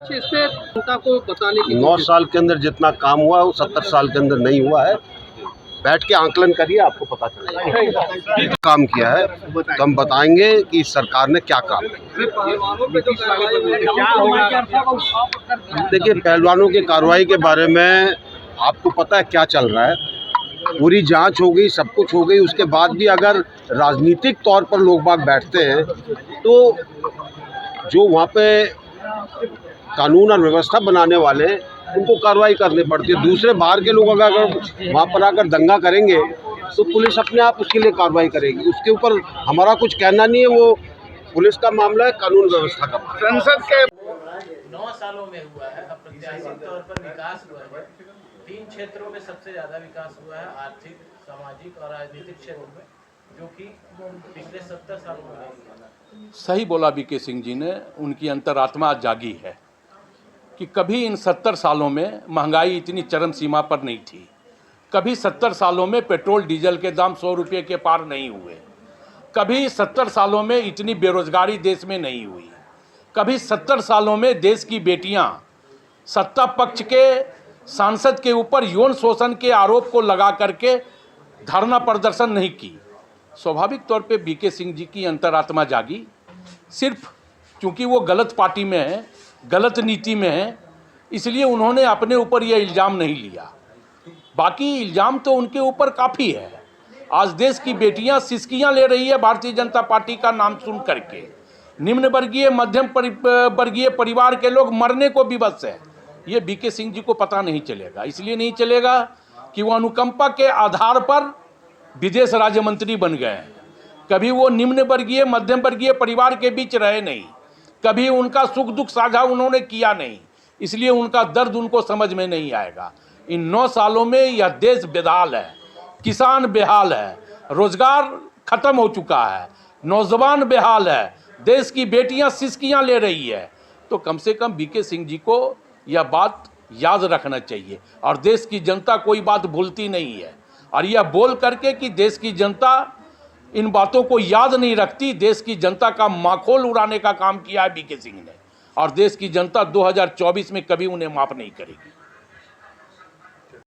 इससे जनता को बताने की 9 साल के अंदर जितना काम हुआ है वो 70 साल के अंदर नहीं हुआ है। बैठ के आंकलन करिए, आपको पता चलेगा काम किया है तो हम बताएंगे कि सरकार ने क्या काम किया। देखिए, पहलवानों की कार्रवाई के बारे में आपको पता है क्या चल रहा है। पूरी जांच हो गई, सब कुछ हो गई, उसके बाद भी अगर राजनीतिक तौर पर लोग बाग बैठते हैं तो जो वहाँ पे कानून और व्यवस्था बनाने वाले हैं उनको कार्रवाई करनी पड़ती है। दूसरे बाहर के लोग अगर वहाँ पर आकर दंगा करेंगे तो पुलिस अपने आप उसके लिए कार्रवाई करेगी। उसके ऊपर हमारा कुछ कहना नहीं है, वो पुलिस का मामला है, कानून व्यवस्था का। संसद के 9 सालों में हुआ है, अप्रत्याशित तौर पर विकास हुआ है। 3 क्षेत्रों में सबसे ज्यादा विकास हुआ है, आर्थिक, सामाजिक और राजनीतिक क्षेत्र में, जो कि पिछले 70 सालों में नहीं हुआ। सही बोला बीके सिंह जी ने। उनकी अंतरात्मा जागी है कि कभी इन 70 सालों में महंगाई इतनी चरम सीमा पर नहीं थी। कभी 70 सालों में पेट्रोल डीजल के दाम 100 रुपये के पार नहीं हुए। कभी 70 सालों में इतनी बेरोजगारी देश में नहीं हुई। कभी 70 सालों में देश की बेटियां सत्ता पक्ष के सांसद के ऊपर यौन शोषण के आरोप को लगा करके धरना प्रदर्शन नहीं की। स्वाभाविक तौर पे बीके सिंह जी की अंतरात्मा जागी। सिर्फ चूंकि वो गलत पार्टी में है, गलत नीति में है, इसलिए उन्होंने अपने ऊपर यह इल्ज़ाम नहीं लिया। बाकी इल्ज़ाम तो उनके ऊपर काफ़ी है। आज देश की बेटियां सिसकियां ले रही है भारतीय जनता पार्टी का नाम सुन करके। निम्न वर्गीय, मध्यम वर्गीय परिवार के लोग मरने को विवश है। ये बीके सिंह जी को पता नहीं चलेगा। इसलिए नहीं चलेगा कि वो अनुकंपा के आधार पर विदेश राज्य मंत्री बन गए हैं। कभी वो निम्न वर्गीय, मध्यम वर्गीय परिवार के बीच रहे नहीं। कभी उनका सुख दुख साझा उन्होंने किया नहीं। इसलिए उनका दर्द उनको समझ में नहीं आएगा। इन 9 सालों में यह देश बेहाल है, किसान बेहाल है, रोजगार खत्म हो चुका है, नौजवान बेहाल है, देश की बेटियां सिसकियां ले रही है। तो कम से कम बीके सिंह जी को यह बात याद रखना चाहिए। और देश की जनता कोई बात भूलती नहीं है। और यह बोल करके कि देश की जनता इन बातों को याद नहीं रखती, देश की जनता का माखोल उड़ाने का काम किया है बीके सिंह ने। और देश की जनता 2024 में कभी उन्हें माफ नहीं करेगी।